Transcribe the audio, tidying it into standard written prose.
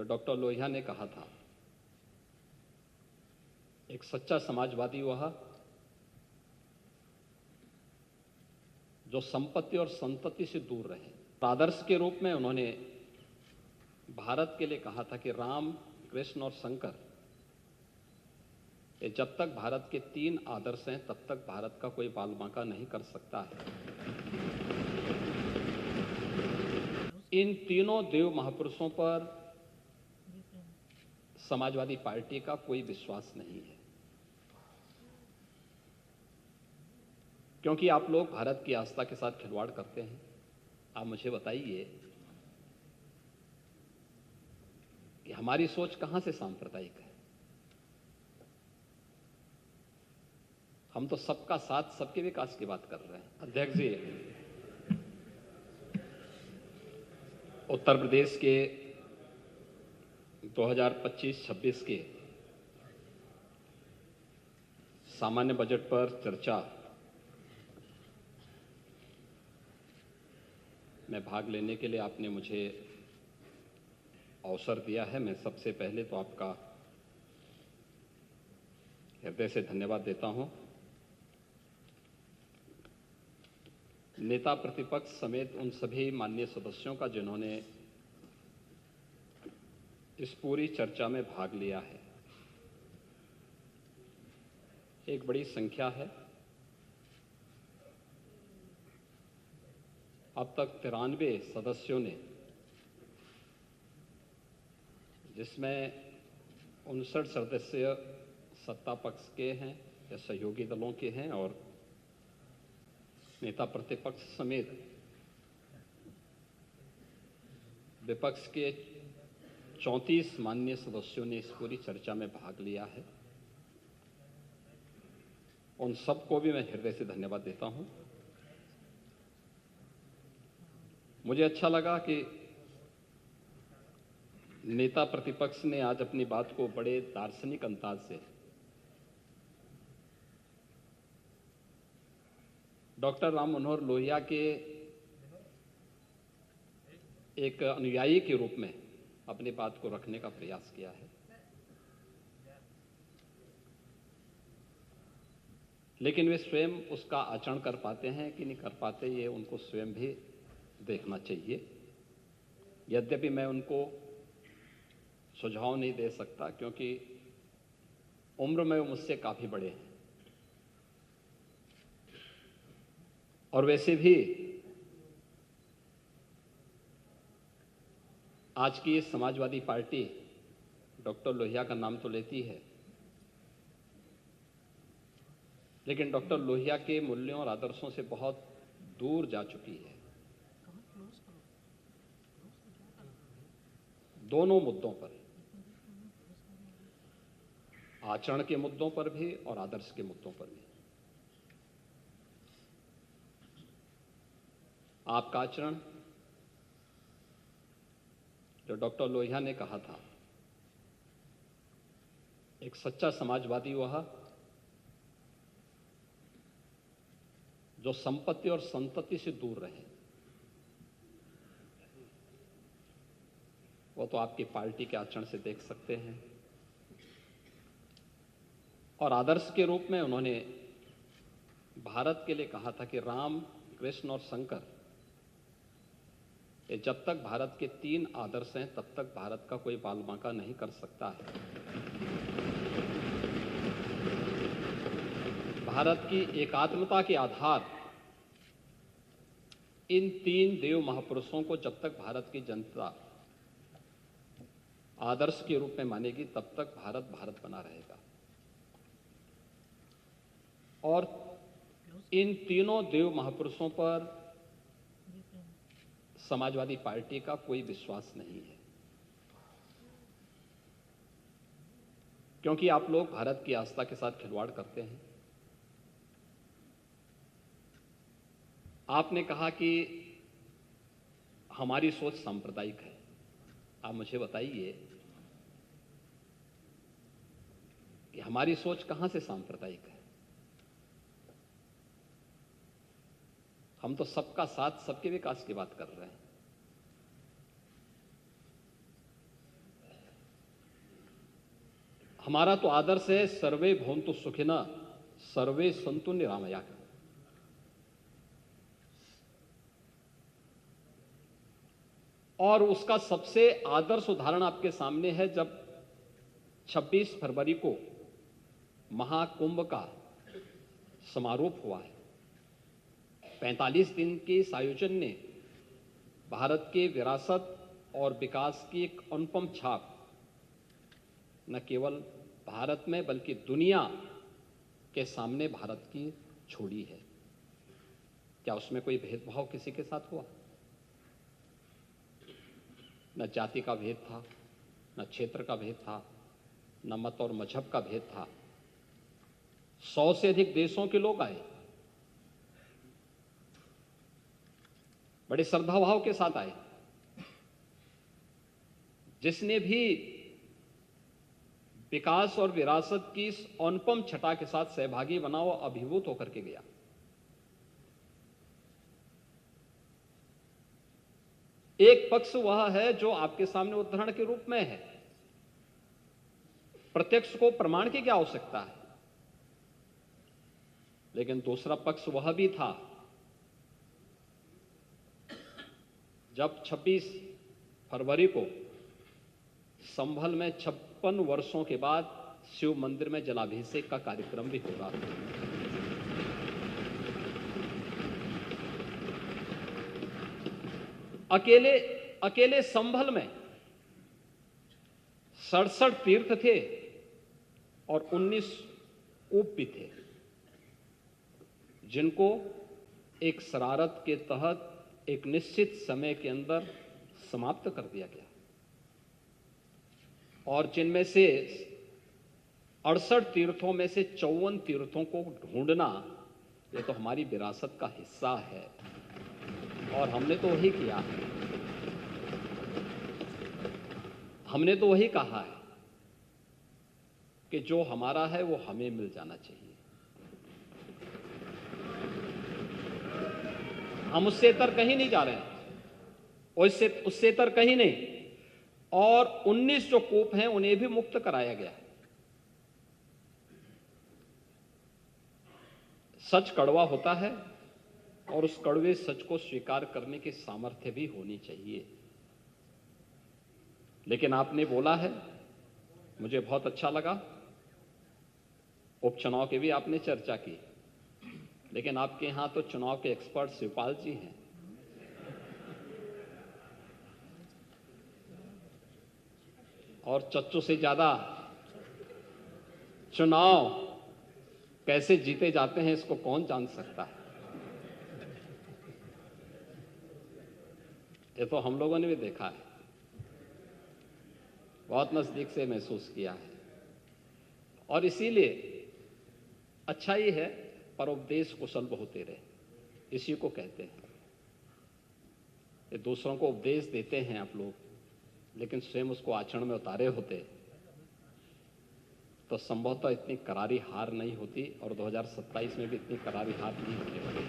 Doctor Lohia ने कहा था, एक सच्चा समाजवादी वह जो संपत्ति और संतति से दूर रहे। आदर्श के रूप में उन्होंने भारत के लिए कहा था कि राम, कृष्ण और शंकर, ये जब तक भारत के 3 आदर्श हैं तब तक भारत का कोई बाल बांका नहीं कर सकता है। इन तीनों देव महापुरुषों पर समाजवादी पार्टी का कोई विश्वास नहीं है, क्योंकि आप लोग भारत की आस्था के साथ खिलवाड़ करते हैं। आप मुझे बताइए कि हमारी सोच कहां से सांप्रदायिक है। हम तो सबका साथ, सबके विकास की बात कर रहे हैं। अध्यक्ष जी, उत्तर प्रदेश के 2025-26 के सामान्य बजट पर चर्चा में भाग लेने के लिए आपने मुझे अवसर दिया है। मैं सबसे पहले तो आपका हृदय से धन्यवाद देता हूं। नेता प्रतिपक्ष समेत उन सभी माननीय सदस्यों का जिन्होंने इस पूरी चर्चा में भाग लिया है, एक बड़ी संख्या है। अब तक 93 सदस्यों ने, जिसमें 59 सदस्य सत्ता पक्ष के हैं या सहयोगी दलों के हैं और नेता प्रतिपक्ष समेत विपक्ष के 34 माननीय सदस्यों ने इस पूरी चर्चा में भाग लिया है। उन सबको भी मैं हृदय से धन्यवाद देता हूं। मुझे अच्छा लगा कि नेता प्रतिपक्ष ने आज अपनी बात को बड़े दार्शनिक अंदाज से डॉक्टर राम मनोहर लोहिया के एक अनुयायी के रूप में अपनी बात को रखने का प्रयास किया है। लेकिन वे स्वयं उसका आचरण कर पाते हैं कि नहीं कर पाते, ये उनको स्वयं भी देखना चाहिए। यद्यपि मैं उनको सुझाव नहीं दे सकता, क्योंकि उम्र में वो मुझसे काफी बड़े हैं और वैसे भी आज की समाजवादी पार्टी डॉक्टर लोहिया का नाम तो लेती है, लेकिन डॉक्टर लोहिया के मूल्यों और आदर्शों से बहुत दूर जा चुकी है। दोनों मुद्दों पर, आचरण के मुद्दों पर भी और आदर्श के मुद्दों पर भी। आपका आचरण, जो डॉक्टर लोहिया ने कहा था, एक सच्चा समाजवादी वह जो संपत्ति और संतति से दूर रहे, वो तो आपकी पार्टी के आचरण से देख सकते हैं। और आदर्श के रूप में उन्होंने भारत के लिए कहा था कि राम, कृष्ण और शंकर, ये जब तक भारत के 3 आदर्श हैं तब तक भारत का कोई बाल बांका नहीं कर सकता है। भारत की एकात्मता के आधार इन 3 देव महापुरुषों को जब तक भारत की जनता आदर्श के रूप में मानेगी तब तक भारत भारत बना रहेगा। और इन तीनों देव महापुरुषों पर समाजवादी पार्टी का कोई विश्वास नहीं है, क्योंकि आप लोग भारत की आस्था के साथ खिलवाड़ करते हैं। आपने कहा कि हमारी सोच सांप्रदायिक है। आप मुझे बताइए कि हमारी सोच कहां से सांप्रदायिक है। हम तो सबका साथ, सबके विकास की बात कर रहे हैं। हमारा तो आदर्श है सर्वे भवन्तु सुखिनः सर्वे सन्तु निरामया। और उसका सबसे आदर्श उदाहरण आपके सामने है जब 26 फरवरी को महाकुंभ का समारोह हुआ है। 45 दिन के इस आयोजन ने भारत के विरासत और विकास की एक अनुपम छाप न केवल भारत में बल्कि दुनिया के सामने भारत की छोड़ी है। क्या उसमें कोई भेदभाव किसी के साथ हुआ? न जाति का भेद था, न क्षेत्र का भेद था, न मत और मजहब का भेद था। 100 से अधिक देशों के लोग आए, बड़े श्रद्धाभाव के साथ आए। जिसने भी विकास और विरासत की इस अनुपम छटा के साथ सहभागी बना, वो अभिभूत होकर के गया। एक पक्ष वह है जो आपके सामने उदाहरण के रूप में है, प्रत्यक्ष को प्रमाण की क्या आवश्यकता है, लेकिन दूसरा पक्ष वह भी था जब 26 फरवरी को संभल में 56 वर्षों के बाद शिव मंदिर में जलाभिषेक का कार्यक्रम भी हो रहा था। अकेले संभल में 67 तीर्थ थे और 19 कूप भी थे, जिनको एक शरारत के तहत एक निश्चित समय के अंदर समाप्त कर दिया गया, और जिनमें से 68 तीर्थों में से 54 तीर्थों को ढूंढना ये तो हमारी विरासत का हिस्सा है, और हमने तो वही किया है। हमने तो वही कहा है कि जो हमारा है वो हमें मिल जाना चाहिए। हम उससे इतर कहीं नहीं जा रहे हैं, उससे इतर कहीं नहीं। और 19 जो कूप हैं उन्हें भी मुक्त कराया गया है। सच कड़वा होता है और उस कड़वे सच को स्वीकार करने की सामर्थ्य भी होनी चाहिए। लेकिन आपने बोला है, मुझे बहुत अच्छा लगा। उपचुनाव की भी आपने चर्चा की, लेकिन आपके यहां तो चुनाव के एक्सपर्ट शिवपाल जी हैं। और चच्चू से ज्यादा चुनाव कैसे जीते जाते हैं इसको कौन जान सकता है। ये तो हम लोगों ने भी देखा है, बहुत नजदीक से महसूस किया है। और इसीलिए अच्छा ही है परोपदेश कुशल बहुते रहे, इसी को कहते हैं। ये दूसरों को उपदेश देते हैं आप लोग, लेकिन स्वयं उसको आचरण में उतारे होते तो संभवतः इतनी करारी हार नहीं होती, और 2027 में भी इतनी करारी हार नहीं होने वाली।